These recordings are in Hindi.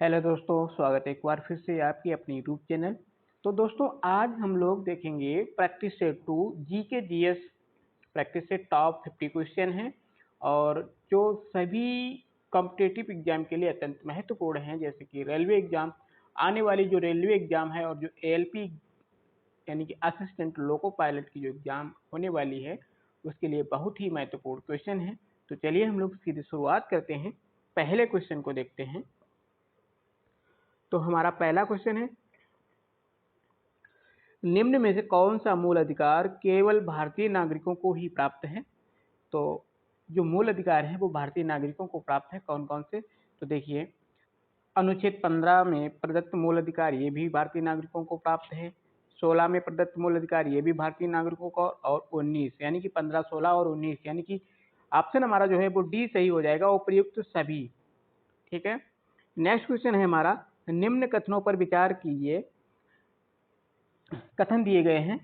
हेलो दोस्तों, स्वागत है एक बार फिर से आपकी अपनी यूट्यूब चैनल। तो दोस्तों, आज हम लोग देखेंगे practice set 2 GK GS practice set top 50 question हैं और जो सभी कॉम्पिटिटिव एग्जाम के लिए अत्यंत महत्वपूर्ण हैं, जैसे कि रेलवे एग्जाम, आने वाली जो रेलवे एग्जाम है और जो एएलपी यानी कि असिस्टेंट लोको पायलट की जो एग्जाम होने वाली है उसके लिए बहुत ही महत्वपूर्ण क्वेश्चन है। तो चलिए हम लोग सीधे शुरुआत करते हैं, पहले क्वेश्चन को देखते हैं। तो हमारा पहला क्वेश्चन है, निम्न में से कौन सा मूल अधिकार केवल भारतीय नागरिकों को ही प्राप्त है? तो जो मूल अधिकार है वो भारतीय नागरिकों को प्राप्त है। कौन कौन से? तो देखिए, अनुच्छेद 15 में प्रदत्त मूल अधिकार ये भी भारतीय नागरिकों को प्राप्त है। 16 में प्रदत्त मूल अधिकार ये भी भारतीय नागरिकों को, और 19 यानी कि 15, 16 और 19 यानी कि ऑप्शन हमारा जो है वो डी सही हो जाएगा, उपयुक्त सभी। ठीक है। नेक्स्ट क्वेश्चन है हमारा, निम्न कथनों पर विचार कीजिए। कथन दिए गए हैं,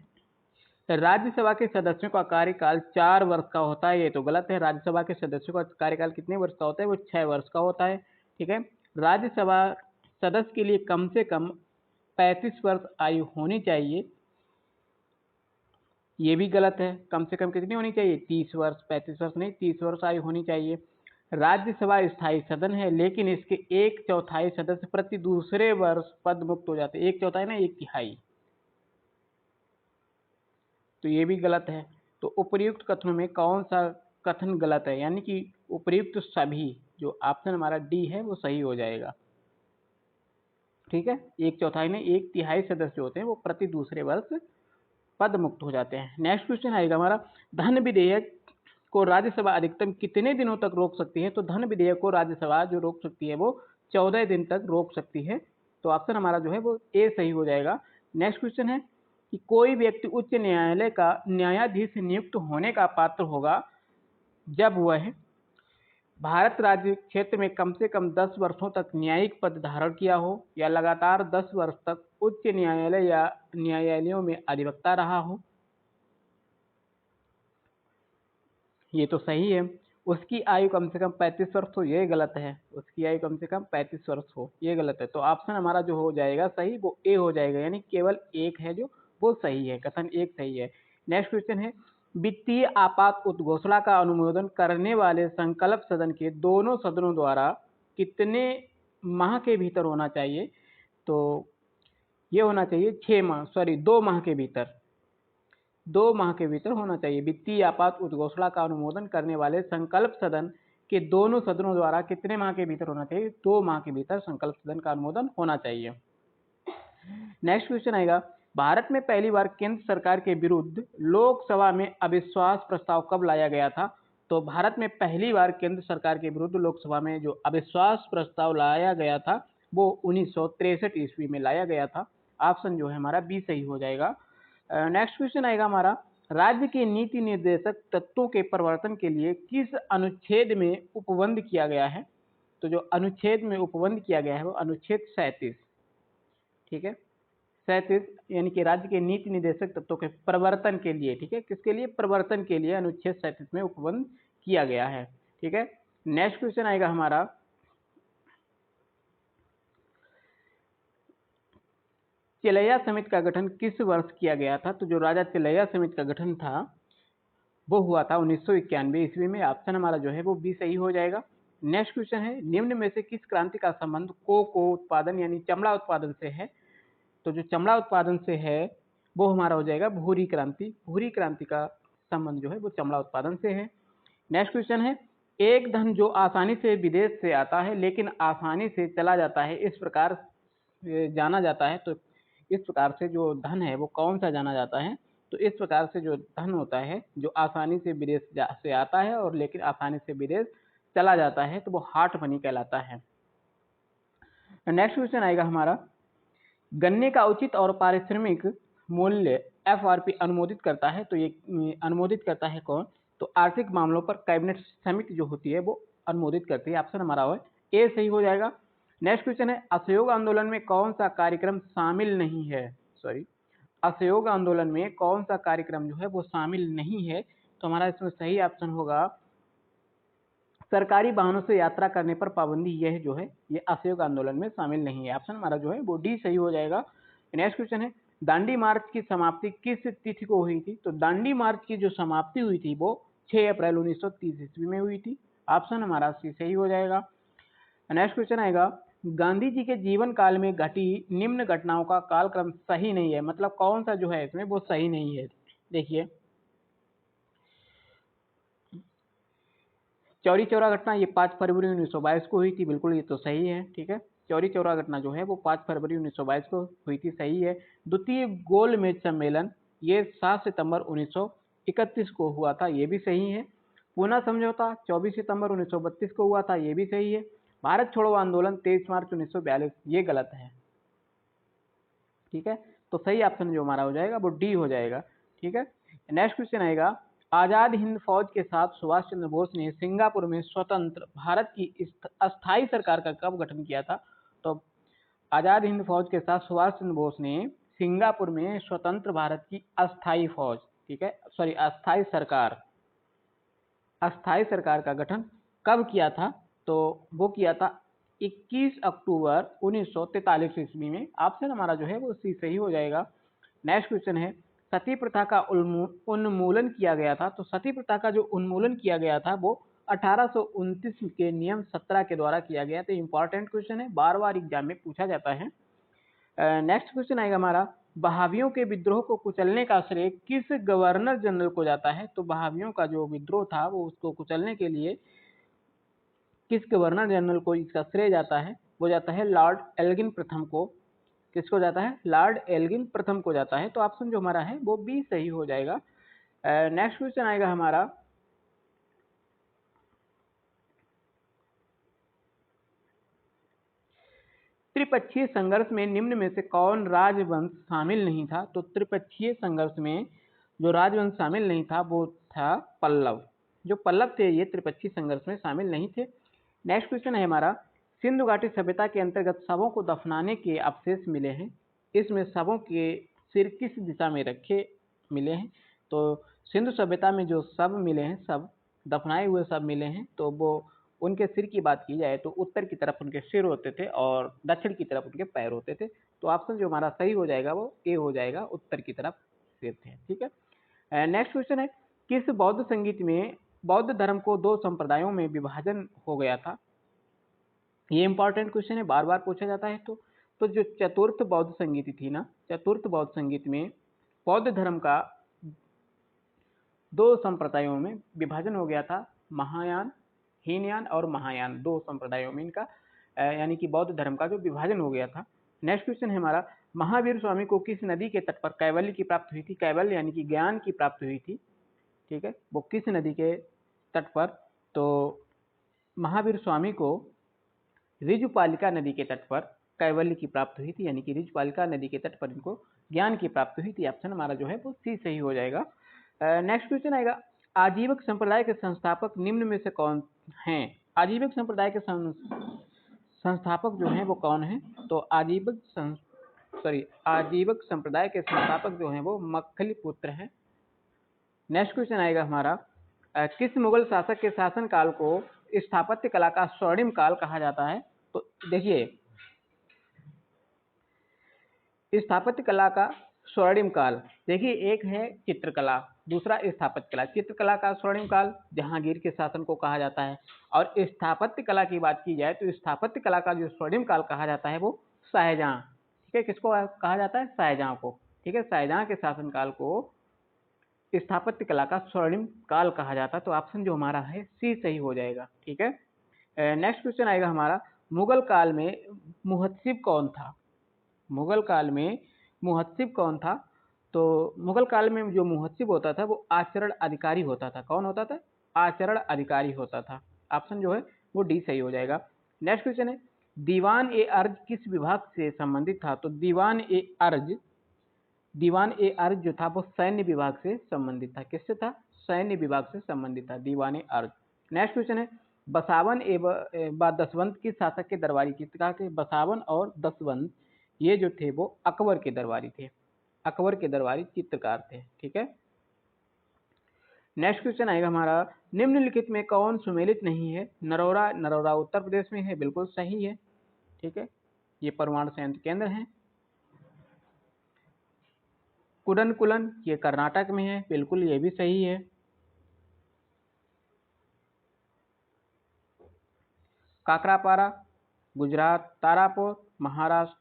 राज्यसभा के सदस्यों का कार्यकाल 4 वर्ष का होता है। ये तो गलत है। राज्यसभा के सदस्यों का कार्यकाल कितने वर्ष का होता है? वो 6 वर्ष का होता है। ठीक है। राज्यसभा सदस्य के लिए कम से कम 35 वर्ष आयु होनी चाहिए। ये भी गलत है। कम से कम कितनी होनी चाहिए? 30 वर्ष। 35 वर्ष नहीं, 30 वर्ष आयु होनी चाहिए। राज्यसभा स्थायी सदन है, लेकिन इसके 1/4 सदस्य प्रति दूसरे वर्ष पद मुक्त हो जाते हैं। 1/4 ना, 1/3। तो ये भी गलत है। तो उपर्युक्त कथनों में कौन सा कथन गलत है? यानी कि उपर्युक्त सभी, जो ऑप्शन हमारा डी है वो सही हो जाएगा। ठीक है। 1/4 नहीं, 1/3 सदस्य जो होते हैं वो प्रति दूसरे वर्ष पद मुक्त हो जाते हैं। नेक्स्ट क्वेश्चन आएगा हमारा, धन विधेयक को राज्यसभा अधिकतम कितने दिनों तक रोक सकती है? तो धन विधेयक को राज्यसभा जो रोक सकती है वो 14 दिन तक रोक सकती है। तो ऑप्शन हमारा जो है वो ए सही हो जाएगा। नेक्स्ट क्वेश्चन है कि कोई व्यक्ति उच्च न्यायालय का न्यायाधीश नियुक्त होने का पात्र होगा जब वह भारत राज्य क्षेत्र में कम से कम 10 वर्षों तक न्यायिक पद धारण किया हो, या लगातार 10 वर्ष तक उच्च न्यायालय या न्यायालयों में अधिवक्ता रहा हो। ये तो सही है। उसकी आयु कम से कम 35 वर्ष हो, ये गलत है। उसकी आयु कम से कम 35 वर्ष हो, ये गलत है। तो ऑप्शन हमारा जो हो जाएगा सही वो ए हो जाएगा, यानी केवल एक है जो वो सही है। कथन एक सही है। नेक्स्ट क्वेश्चन है, वित्तीय आपात उद्घोषणा का अनुमोदन करने वाले संकल्प सदन के दोनों सदनों द्वारा कितने माह के भीतर होना चाहिए? तो ये होना चाहिए 6 माह, सॉरी 2 माह के भीतर। 2 माह के भीतर होना चाहिए। वित्तीय आपात उद्घोषणा का अनुमोदन करने वाले संकल्प सदन के दोनों सदनों द्वारा कितने माह के भीतर होना चाहिए? 2 माह के भीतर संकल्प सदन का अनुमोदन होना चाहिए। नेक्स्ट क्वेश्चन आएगा, भारत में पहली बार केंद्र सरकार के विरुद्ध लोकसभा में अविश्वास प्रस्ताव कब लाया गया था? तो भारत में पहली बार केंद्र सरकार के विरुद्ध लोकसभा में जो अविश्वास प्रस्ताव लाया गया था वो 1963 ईस्वी में लाया गया था। ऑप्शन जो है हमारा बी सही हो जाएगा। नेक्स्ट क्वेश्चन आएगा हमारा, राज्य के नीति निर्देशक तत्वों के परिवर्तन के लिए किस अनुच्छेद में उपबंध किया गया है? तो जो अनुच्छेद में उपबंध किया गया है वो अनुच्छेद 37। ठीक है। 37 यानी कि राज्य के नीति निर्देशक तत्वों के परिवर्तन के लिए। ठीक है। किसके लिए? परिवर्तन के लिए अनुच्छेद 37 में उपबंध किया गया है। ठीक है। नेक्स्ट क्वेश्चन आएगा हमारा, चिलैया समिति का गठन किस वर्ष किया गया था? तो जो राजा चिलैया समिति का गठन था वो हुआ था 1991 ईस्वी में। ऑप्शन हमारा जो है वो बी सही हो जाएगा। नेक्स्ट क्वेश्चन है, निम्न में से किस क्रांति का संबंध कोको उत्पादन यानी चमड़ा उत्पादन से है? तो जो चमड़ा उत्पादन से है वो हमारा हो जाएगा भूरी क्रांति। भूरी क्रांति का संबंध जो है वो चमड़ा उत्पादन से है। नेक्स्ट क्वेश्चन है, एक धन जो आसानी से विदेश से आता है लेकिन आसानी से चला जाता है, इस प्रकार जाना जाता है। तो इस प्रकार से जो धन है वो कौन सा जाना जाता है? तो इस प्रकार से जो धन होता है जो आसानी से विदेश से आता है और लेकिन आसानी से विदेश चला जाता है, तो वो हार्ट मनी कहलाता है। नेक्स्ट क्वेश्चन आएगा हमारा, गन्ने का उचित और पारिश्रमिक मूल्य एफआरपी अनुमोदित करता है। तो ये अनुमोदित करता है कौन? तो आर्थिक मामलों पर कैबिनेट समिति जो होती है वो अनुमोदित करती है। ऑप्शन हमारा हो ए सही हो जाएगा। नेक्स्ट क्वेश्चन है, असहयोग आंदोलन में कौन सा कार्यक्रम शामिल नहीं है? सॉरी, असहयोग आंदोलन में कौन सा कार्यक्रम जो है वो शामिल नहीं है? तो हमारा इसमें सही ऑप्शन होगा सरकारी वाहनों से यात्रा करने पर पाबंदी, यह जो है ये असहयोग आंदोलन में शामिल नहीं है। ऑप्शन हमारा जो है वो डी सही हो जाएगा। नेक्स्ट क्वेश्चन है, दांडी मार्च की समाप्ति किस तिथि को हुई थी? तो दांडी मार्च की जो समाप्ति हुई थी वो 6 अप्रैल 1930 ईस्वी में हुई थी। ऑप्शन हमारा सी सही हो जाएगा। नेक्स्ट क्वेश्चन आएगा, गांधी जी के जीवन काल में घटी निम्न घटनाओं का कालक्रम सही नहीं है, मतलब कौन सा जो है इसमें वो सही नहीं है। देखिए, चौरी चौरा घटना ये 5 फरवरी 1922 को हुई थी, बिल्कुल ये तो सही है। ठीक है, चौरी चौरा घटना जो है वो 5 फरवरी 1922 को हुई थी, सही है। द्वितीय गोलमेज सम्मेलन ये 7 सितंबर 1931 को हुआ था, ये भी सही है। पूना समझौता 24 सितंबर 1932 को हुआ था, ये भी सही है। भारत छोड़ो आंदोलन 23 मार्च 1942, ये गलत है। ठीक है, तो सही ऑप्शन जो हमारा हो जाएगा वो डी हो जाएगा। ठीक है, नेक्स्ट क्वेश्चन आएगा, आजाद हिंद फौज के साथ सुभाष चंद्र बोस ने सिंगापुर में स्वतंत्र भारत की अस्थायी सरकार का कब गठन किया था? तो आजाद हिंद फौज के साथ सुभाष चंद्र बोस ने सिंगापुर में स्वतंत्र भारत की अस्थायी फौज, ठीक है, सॉरी अस्थायी सरकार का गठन कब किया था? तो वो किया था 21 अक्टूबर 1943 ईस्वी में। ऑप्शन हमारा जो है वो सी सही हो जाएगा। नेक्स्ट क्वेश्चन है, सती प्रथा का उन्मूलन किया गया था। तो सती प्रथा का जो उन्मूलन किया गया था वो 1829 के नियम 17 के द्वारा किया गया। तो इंपॉर्टेंट क्वेश्चन है, बार बार एग्जाम में पूछा जाता है। नेक्स्ट क्वेश्चन आएगा हमारा, बहावियों के विद्रोह को कुचलने का श्रेय किस गवर्नर जनरल को जाता है? तो बहावियों का जो विद्रोह था वो उसको कुचलने के लिए किस गवर्नर जनरल को इसका श्रेय जाता है? वो जाता है लॉर्ड एल्गिन प्रथम को। किसको जाता है? लॉर्ड एल्गिन प्रथम को जाता है। तो ऑप्शन जो हमारा है वो बी सही हो जाएगा। नेक्स्ट क्वेश्चन आएगा हमारा, त्रिपक्षीय संघर्ष में निम्न में से कौन राजवंश शामिल नहीं था? तो त्रिपक्षीय संघर्ष में जो राजवंश शामिल नहीं था वो था पल्लव। जो पल्लव थे ये त्रिपक्षीय संघर्ष में शामिल नहीं थे। नेक्स्ट क्वेश्चन है हमारा, सिंधु घाटी सभ्यता के अंतर्गत शवों को दफनाने के अवशेष मिले हैं, इसमें शवों के सिर किस दिशा में रखे मिले हैं? तो सिंधु सभ्यता में जो शव मिले हैं, सब दफनाए हुए शव मिले हैं, तो वो उनके सिर की बात की जाए तो उत्तर की तरफ उनके सिर होते थे और दक्षिण की तरफ उनके पैर होते थे। तो ऑप्शन जो हमारा सही हो जाएगा वो ए हो जाएगा, उत्तर की तरफ सिर थे। ठीक है, नेक्स्ट क्वेश्चन है, किस बौद्ध संगीत में बौद्ध धर्म को 2 संप्रदायों में विभाजन हो गया था? ये इंपॉर्टेंट क्वेश्चन है, बार बार पूछा जाता है। तो जो चतुर्थ बौद्ध संगीति थी ना, चतुर्थ बौद्ध संगीत में बौद्ध धर्म का 2 संप्रदायों में विभाजन हो गया था, महायान, हीनयान और महायान, 2 संप्रदायों में इनका यानी कि बौद्ध धर्म का जो विभाजन हो गया था। नेक्स्ट क्वेश्चन है हमारा, महावीर स्वामी को किस नदी के तट पर कैवल्य की प्राप्ति हुई थी? कैवल्य यानी कि ज्ञान की प्राप्ति हुई थी। ठीक है, वो किस नदी के तट पर? तो महावीर स्वामी को ऋजुपालिका नदी के तट पर कैवल्य की प्राप्ति हुई थी, यानी कि ऋजुपालिका नदी के तट पर इनको ज्ञान की प्राप्ति हुई थी। ऑप्शन हमारा जो है वो सी सही हो जाएगा। नेक्स्ट क्वेश्चन आएगा, आजीवक संप्रदाय के संस्थापक निम्न में से कौन हैं? आजीवक संप्रदाय के संस्थापक जो हैं वो कौन हैं? तो आजीवक संप्रदाय के संस्थापक जो हैं वो मक्खली पुत्र हैं। नेक्स्ट क्वेश्चन आएगा हमारा, किस मुगल शासक के शासन काल को स्थापत्य कला का स्वर्णिम काल कहा जाता है? तो देखिए, स्थापत्य कला का स्वर्णिम काल, देखिए एक है चित्रकला, दूसरा स्थापत्य कला। चित्रकला का स्वर्णिम काल जहांगीर के शासन को कहा जाता है, और स्थापत्य कला की बात की जाए तो स्थापत्य कला का जो स्वर्णिम काल कहा जाता है वो शाहजहां। ठीक है, किसको कहा जाता है? शाहजहां को। ठीक है, शाहजहां के शासन काल को स्थापत्य कला का स्वर्णिम काल कहा जाता है। तो ऑप्शन जो हमारा है सी सही हो जाएगा। ठीक है, नेक्स्ट क्वेश्चन आएगा हमारा, मुगल काल में मुहत्सिब कौन था? मुगल काल में मुहत्सिब कौन था? तो मुगल काल में जो मुहत्सिब होता था वो आचरण अधिकारी होता था। कौन होता था? आचरण अधिकारी होता था। ऑप्शन जो है वो डी सही हो जाएगा। नेक्स्ट क्वेश्चन है, दीवान ए अर्ज किस विभाग से संबंधित था? तो दीवान ए अर्ज जो था वो सैन्य विभाग से संबंधित था। किससे था? सैन्य विभाग से संबंधित था दीवान ए अर्ज। नेक्स्ट क्वेश्चन है, बसावन एवं दसवंत किस शासक के दरबारी थे? कहा कि बसावन और दसवंत ये जो थे वो अकबर के दरबारी थे, अकबर के दरबारी चित्रकार थे। ठीक है, नेक्स्ट क्वेश्चन आएगा हमारा, निम्नलिखित में कौन सुमेलित नहीं है? नरोरा, नरोरा उत्तर प्रदेश में है, बिल्कुल सही है। ठीक है, ये परमाणु संयंत्र केंद्र है। कुडनकुलन ये कर्नाटक में है, बिल्कुल ये भी सही है। काकरापारा गुजरात, तारापुर महाराष्ट्र।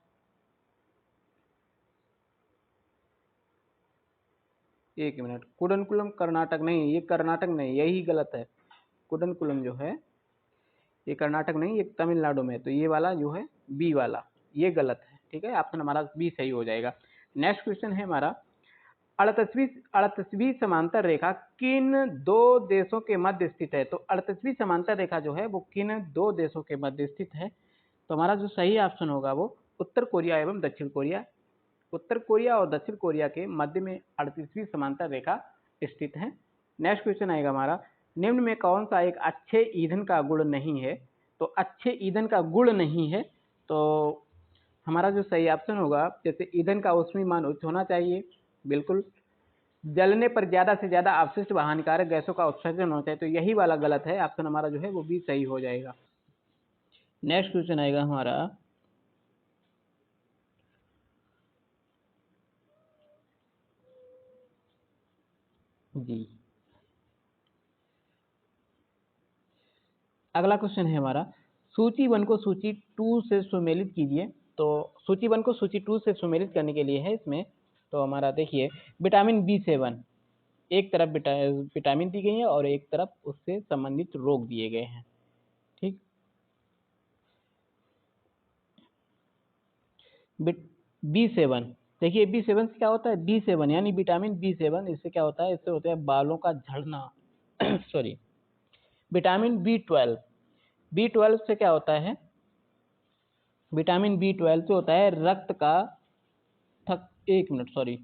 एक मिनट, कुडनकुलम कर्नाटक नहीं, ये कर्नाटक नहीं, यही गलत है। कुडनकुलम जो है ये कर्नाटक नहीं, ये तमिलनाडु में है। तो ये वाला जो है बी वाला, ये गलत है। ठीक है, ऑप्शन हमारा बी सही हो जाएगा। नेक्स्ट क्वेश्चन है हमारा, 38वीं समांतर रेखा किन दो देशों के मध्य स्थित है? तो 38वीं समांतर रेखा जो है वो किन दो देशों के मध्य स्थित है? तो हमारा जो सही ऑप्शन होगा वो उत्तर कोरिया एवं दक्षिण कोरिया। उत्तर कोरिया और दक्षिण कोरिया के मध्य में 38वीं समांतर रेखा स्थित है। नेक्स्ट क्वेश्चन आएगा हमारा, निम्न में कौन सा एक अच्छे ईंधन का गुण नहीं है? तो अच्छे ईंधन का गुण नहीं है, तो हमारा जो सही ऑप्शन होगा, जैसे ईंधन का ऊष्मीय मान उच्च होना चाहिए, बिल्कुल। जलने पर ज्यादा से ज्यादा अपशिष्ट व हानिकारक गैसों का उत्सर्जन होता है, तो यही वाला गलत है। ऑप्शन हमारा जो है वो भी सही हो जाएगा। नेक्स्ट क्वेश्चन आएगा हमारा, जी अगला क्वेश्चन है हमारा, सूची 1 को सूची 2 से सुमेलित कीजिए। तो सूची 1 को सूची 2 से सुमेलित करने के लिए है इसमें, तो हमारा देखिए, विटामिन B7 एक तरफ विटामिन दी गई है और एक तरफ उससे संबंधित रोग दिए गए हैं। ठीक, B7 देखिए, B7 से क्या होता है, B7 यानी विटामिन B7, इससे क्या होता है, इससे होता है बालों का झड़ना सॉरी। विटामिन B12 से क्या होता है, विटामिन B12 से होता है रक्त का एक मिनट सॉरी,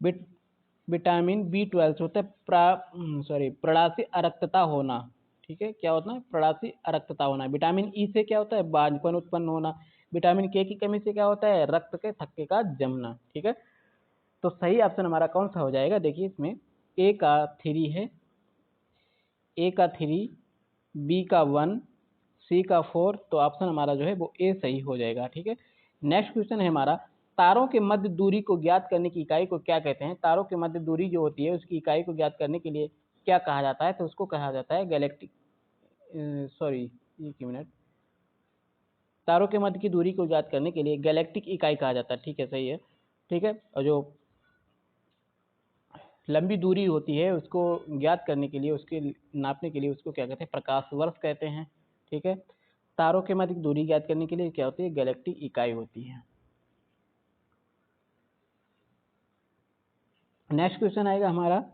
विट विटामिन B12 से होता है प्रणाशी अरक्तता होना। ठीक है, क्या होता है, प्रणाशी अरक्तता होना। विटामिन ई से क्या होता है, बांझपन उत्पन्न होना। विटामिन के की कमी से क्या होता है, रक्त के थक्के का जमना। ठीक है, तो सही ऑप्शन हमारा कौन सा हो जाएगा, देखिए इसमें ए का 3 है, ए का 3, बी का 1, सी का 4, तो ऑप्शन हमारा जो है वो ए सही हो जाएगा। ठीक है, नेक्स्ट क्वेश्चन है हमारा, तारों के मध्य दूरी को ज्ञात करने की इकाई को क्या कहते हैं? तारों के मध्य दूरी जो होती है उसकी इकाई को ज्ञात करने के लिए क्या कहा जाता है? तो उसको कहा जाता है गैलेक्टिक सॉरी एक मिनट, तारों के मध्य की दूरी को ज्ञात करने के लिए गैलेक्टिक इकाई कहा जाता है। ठीक है, सही है। ठीक है, और जो लंबी दूरी होती है उसको ज्ञात करने के लिए, उसके नापने के लिए उसको क्या कहते हैं, प्रकाश वर्ष कहते हैं। ठीक है, तारों के मध्य की दूरी ज्ञात करने के लिए क्या होती है, गैलेक्टिक इकाई होती है। नेक्स्ट क्वेश्चन आएगा हमारा,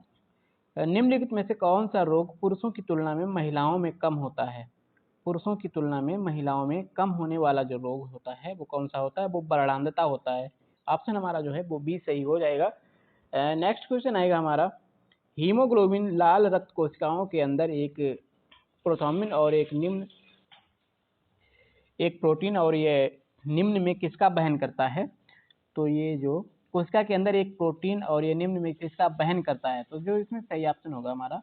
निम्नलिखित में से कौन सा रोग पुरुषों की तुलना में महिलाओं में कम होता है? पुरुषों की तुलना में महिलाओं में कम होने वाला जो रोग होता है वो कौन सा होता है, वो बर्णांधता होता है। ऑप्शन हमारा जो है वो बी सही हो जाएगा। नेक्स्ट क्वेश्चन आएगा हमारा, हीमोग्लोबिन लाल रक्त कोशिकाओं के अंदर एक प्रोथॉर्मिन और एक प्रोटीन और ये निम्न में किसका वहन करता है? तो ये जो कोशिका के अंदर एक प्रोटीन और ये निम्न में किसका वहन करता है? तो जो इसमें सही ऑप्शन होगा हमारा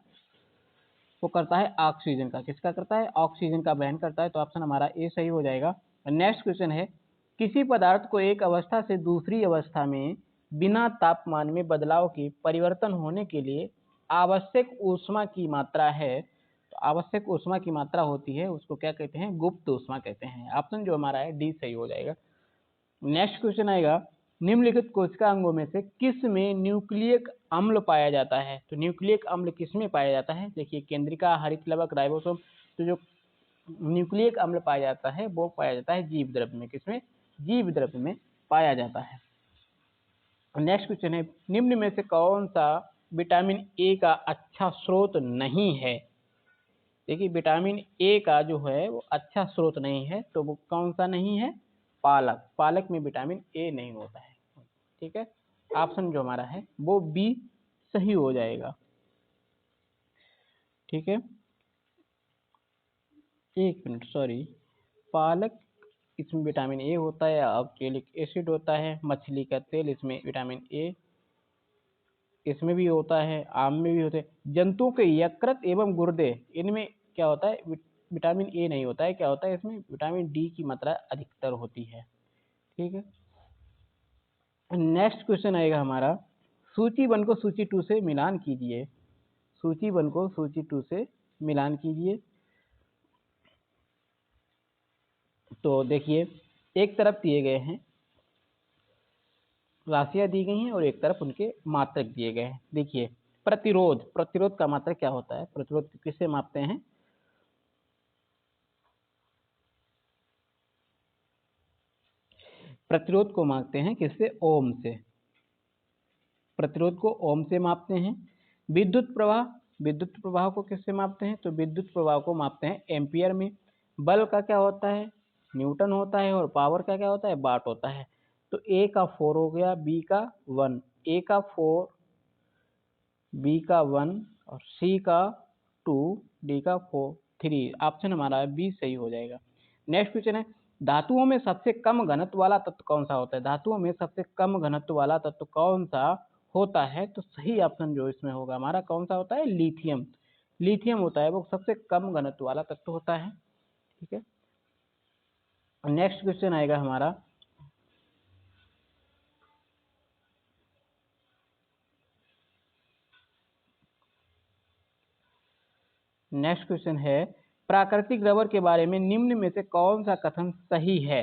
वो करता है ऑक्सीजन का। किसका करता है? ऑक्सीजन का वहन करता है, तो ऑप्शन हमारा ए सही हो जाएगा। नेक्स्ट क्वेश्चन है, किसी पदार्थ को एक अवस्था से दूसरी अवस्था में बिना तापमान में बदलाव के परिवर्तन होने के लिए आवश्यक ऊष्मा की मात्रा है, तो आवश्यक ऊष्मा की मात्रा होती है उसको क्या कहते हैं, गुप्त ऊष्मा कहते हैं। ऑप्शन जो हमारा है डी सही हो जाएगा। नेक्स्ट क्वेश्चन आएगा, निम्नलिखित कोशिका अंगों में से किस में न्यूक्लियक अम्ल पाया जाता है? तो न्यूक्लियक अम्ल किस में पाया जाता है? देखिए, केंद्रिका, हरितलवक, राइबोसोम। तो जो न्यूक्लियक अम्ल पाया जाता है वो पाया जाता है जीव द्रव्य में। किसमें? जीव द्रव्य में पाया जाता है। नेक्स्ट क्वेश्चन है, निम्न में से कौन सा विटामिन ए का अच्छा स्रोत नहीं है? देखिए, विटामिन ए का जो है वो अच्छा स्रोत नहीं है, तो वो कौन सा नहीं है? पालक। पालक में विटामिन ए नहीं होता है। ठीक है, ऑप्शन जो हमारा है वो बी सही हो जाएगा। ठीक है, एक मिनट सॉरी, पालक इसमें विटामिन ए होता है, ऑक्जेलिक एसिड होता है, मछली का तेल इसमें विटामिन ए इसमें भी होता है, आम में भी होते हैं। जंतुओं के यकृत एवं गुर्दे इनमें क्या होता है, विटामिन ए नहीं होता है, क्या होता है इसमें विटामिन डी की मात्रा अधिकतर होती है। ठीक है, नेक्स्ट क्वेश्चन आएगा हमारा, सूची 1 को सूची 2 से मिलान कीजिए। सूची 1 को सूची 2 से मिलान कीजिए। तो देखिए, एक तरफ दिए गए हैं, राशियां दी गई हैं और एक तरफ उनके मात्रक दिए गए हैं। देखिए, प्रतिरोध, प्रतिरोध का मात्रक क्या होता है, प्रतिरोध किससे मापते हैं, प्रतिरोध को मापते हैं किससे, ओम से। प्रतिरोध को ओम से मापते हैं। विद्युत प्रवाह, विद्युत प्रवाह को किससे मापते हैं, तो विद्युत प्रवाह को मापते हैं एम्पियर में। बल का क्या होता है, न्यूटन होता है, और पावर का क्या होता है, वाट होता है। तो ए का 4 हो गया, बी का 1, ए का 4, बी का 1 और सी का 2, डी का 4, 3। ऑप्शन हमारा बी सही हो जाएगा। नेक्स्ट क्वेश्चन है, धातुओं में सबसे कम घनत्व वाला तत्व कौन सा होता है, धातुओं में सबसे कम घनत्व वाला तत्व कौन सा होता है, तो सही ऑप्शन जो इसमें होगा हमारा कौन सा होता है, लिथियम। लिथियम होता है वो सबसे कम घनत्व वाला तत्व होता है। ठीक है, नेक्स्ट क्वेश्चन आएगा हमारा, नेक्स्ट क्वेश्चन है, प्राकृतिक रबर के बारे में निम्न में से कौन सा कथन सही है।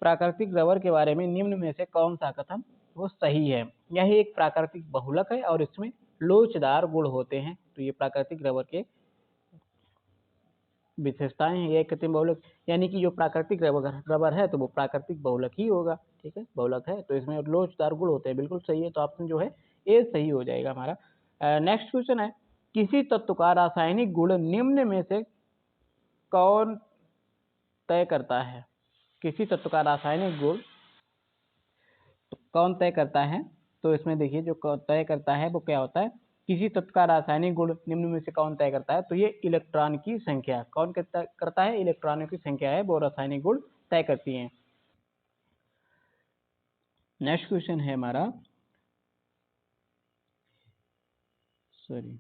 प्राकृतिक रबर के बारे में निम्न में से कौन सा कथन वो सही है। यह एक प्राकृतिक बहुलक है और इसमें लोचदार गुण होते हैं। तो ये प्राकृतिक रबर के विशेषताएं हैं। यह कृत्रिम बहुलक, यानी कि जो प्राकृतिक रबर है तो वो प्राकृतिक बहुलक ही होगा। ठीक है, बहुलक है तो इसमें लोचदार गुण होते हैं, बिल्कुल सही है। तो ऑप्शन जो है ए सही हो जाएगा हमारा। नेक्स्ट क्वेश्चन है, किसी तत्व का रासायनिक गुण निम्न में से कौन तय करता है। किसी तत्व का रासायनिक गुण तो कौन तय करता है, तो इसमें देखिए जो तय करता है वो क्या होता है, किसी तत्व का रासायनिक गुण निम्न में से कौन तय करता है, तो ये इलेक्ट्रॉन की संख्या। कौन करता है, इलेक्ट्रॉनों की संख्या है वो रासायनिक गुण तय करती है। नेक्स्ट क्वेश्चन है हमारा, सॉरी,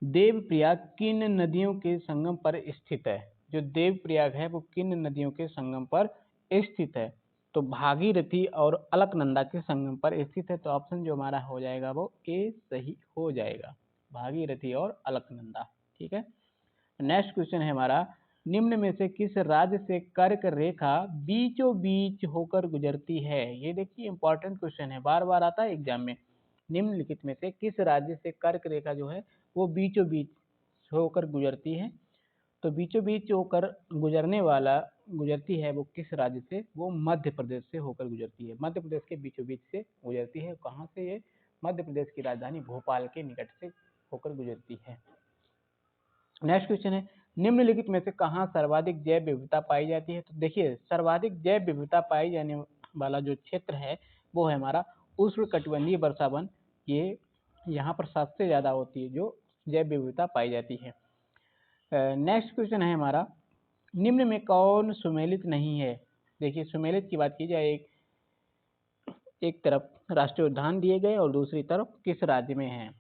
देवप्रयाग किन नदियों के संगम पर स्थित है। जो देवप्रयाग है वो किन नदियों के संगम पर स्थित है, तो भागीरथी और अलकनंदा के संगम पर स्थित है। तो ऑप्शन जो हमारा हो जाएगा वो ए सही हो जाएगा, भागीरथी और अलकनंदा। ठीक है, नेक्स्ट क्वेश्चन है हमारा, निम्न में से किस राज्य से कर्क रेखा बीचों बीच होकर गुजरती है। ये देखिए इंपॉर्टेंट क्वेश्चन है, बार बार आता है एग्जाम में। निम्नलिखित में से किस राज्य से कर्क रेखा जो है वो बीचों बीच होकर गुजरती है, तो बीचों बीच होकर गुजरती है वो किस राज्य से, वो मध्य प्रदेश से होकर गुजरती है। मध्य प्रदेश के बीचों बीच से गुजरती है। कहाँ से, ये मध्य प्रदेश की राजधानी भोपाल के निकट से होकर गुजरती है। नेक्स्ट क्वेश्चन है, निम्नलिखित में से कहाँ सर्वाधिक जैव विविधता पाई जाती है। तो देखिए, सर्वाधिक जैव विविधता पाई जाने वाला जो क्षेत्र है वो है हमारा उष्णकटिबंधीय वर्षावन। ये यहाँ पर सबसे ज़्यादा होती है जो जैव विविधता पाई जाती है। नेक्स्ट क्वेश्चन है हमारा, निम्न में कौन सुमेलित नहीं है। देखिए, सुमेलित की बात की जाए, एक तरफ राष्ट्रीय उद्यान दिए गए और दूसरी तरफ किस राज्य में है।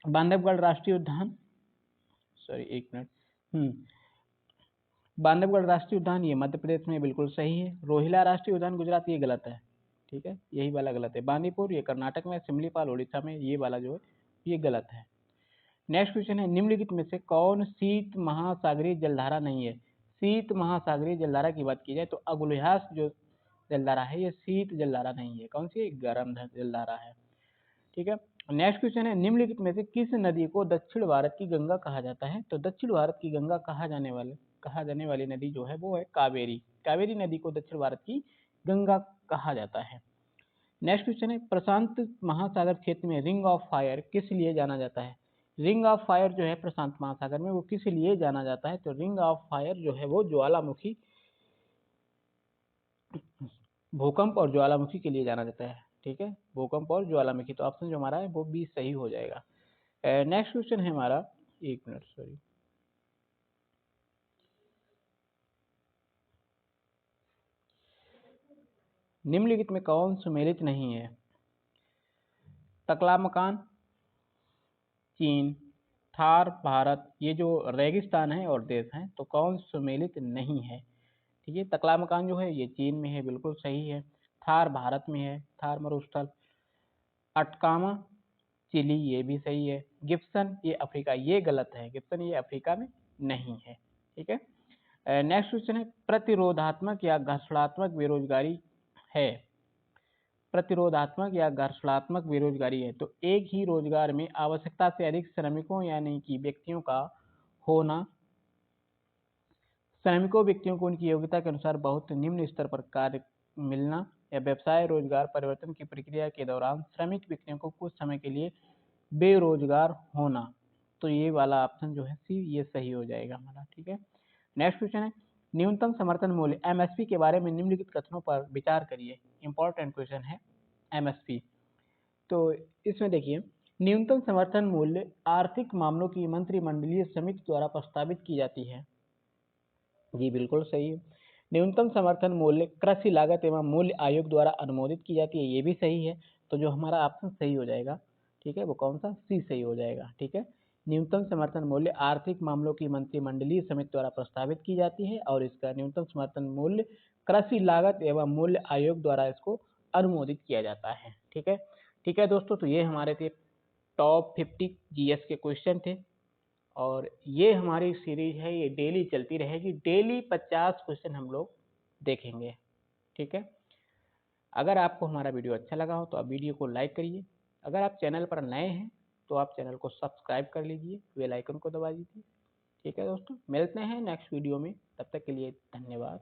बांधवगढ़ राष्ट्रीय उद्यान, सॉरी एक मिनट, बांधवगढ़ राष्ट्रीय उद्यान ये मध्य प्रदेश में बिल्कुल सही है। रोहिला राष्ट्रीय उद्यान गुजरात, ये गलत है। ठीक है, यही वाला गलत है। बांदीपुर ये कर्नाटक में, सिमलीपाल उड़ीसा में, ये वाला जो है ये गलत है। नेक्स्ट क्वेश्चन है, निम्नलिखित में से कौन शीत महासागरीय जलधारा नहीं है। शीत महासागरीय जलधारा की बात की जाए तो अगुलयास जो जलधारा है ये शीत जलधारा नहीं है। कौन सी, गर्म जलधारा है। ठीक है, नेक्स्ट क्वेश्चन है, निम्नलिखित में से किस नदी को दक्षिण भारत की गंगा कहा जाता है। तो दक्षिण भारत की गंगा कहा जाने वाली नदी जो है वो है कावेरी। कावेरी नदी को दक्षिण भारत की गंगा कहा जाता है। नेक्स्ट क्वेश्चन है, प्रशांत महासागर क्षेत्र में रिंग ऑफ फायर किस लिए जाना जाता है। रिंग ऑफ फायर जो है प्रशांत महासागर में वो किस लिए जाना जाता है, तो रिंग ऑफ फायर जो है वो ज्वालामुखी, भूकंप और ज्वालामुखी के लिए जाना जाता है। ठीक है, भूकंप और ज्वालामुखी। तो ऑप्शन जो हमारा है वो बी सही हो जाएगा। नेक्स्ट क्वेश्चन है हमारा, एक मिनट, सॉरी, निम्नलिखित में कौन सुमेलित नहीं है? तकलामकान चीन, थार भारत, ये जो रेगिस्तान है और देश हैं, तो कौन सुमेलित नहीं है? ठीक है, तकलामकान जो है ये चीन में है, बिल्कुल सही है। थार भारत में है, थार मरुस्थल। अटकामा चिली, ये भी सही है। गिब्सन ये अफ्रीका, ये गलत है, गिब्सन ये अफ्रीका में नहीं है। ठीक है, नेक्स्ट क्वेश्चन है, प्रतिरोधात्मक या घर्षणात्मक बेरोजगारी है। प्रतिरोधात्मक या घर्षणात्मक बेरोजगारी है तो एक ही रोजगार में आवश्यकता से अधिक श्रमिकों यानी कि व्यक्तियों का होना, श्रमिकों व्यक्तियों को उनकी योग्यता के अनुसार बहुत निम्न स्तर पर कार्य मिलना, या व्यवसाय रोजगार परिवर्तन की प्रक्रिया के दौरान श्रमिक व्यक्तियों को कुछ समय के लिए बेरोजगार होना। तो ये वाला ऑप्शन जो है सी, ये सही हो जाएगा हमारा। ठीक है, नेक्स्ट क्वेश्चन है, न्यूनतम समर्थन मूल्य एमएसपी के बारे में निम्नलिखित कथनों पर विचार करिए। इंपॉर्टेंट क्वेश्चन है एमएसपी। तो इसमें देखिए, न्यूनतम समर्थन मूल्य आर्थिक मामलों की मंत्रिमंडलीय समिति द्वारा प्रस्तावित की जाती है। जी बिल्कुल सही है। न्यूनतम समर्थन मूल्य कृषि लागत एवं मूल्य आयोग द्वारा अनुमोदित की जाती है, ये भी सही है। तो जो हमारा ऑप्शन सही हो जाएगा, ठीक है, वो कौन सा? सी सही हो जाएगा। ठीक है, न्यूनतम समर्थन मूल्य आर्थिक मामलों की मंत्रिमंडलीय समिति द्वारा प्रस्तावित की जाती है और इसका न्यूनतम समर्थन मूल्य कृषि लागत एवं मूल्य आयोग द्वारा इसको अनुमोदित किया जाता है। ठीक है, ठीक है दोस्तों, तो ये हमारे थे टॉप 50 जीएस के क्वेश्चन थे और ये हमारी सीरीज है, ये डेली चलती रहेगी। डेली 50 क्वेश्चन हम लोग देखेंगे। ठीक है, अगर आपको हमारा वीडियो अच्छा लगा हो तो आप वीडियो को लाइक करिए। अगर आप चैनल पर नए हैं तो आप चैनल को सब्सक्राइब कर लीजिए, बेल आइकन को दबा दीजिए। ठीक है दोस्तों, मिलते हैं नेक्स्ट वीडियो में, तब तक के लिए धन्यवाद।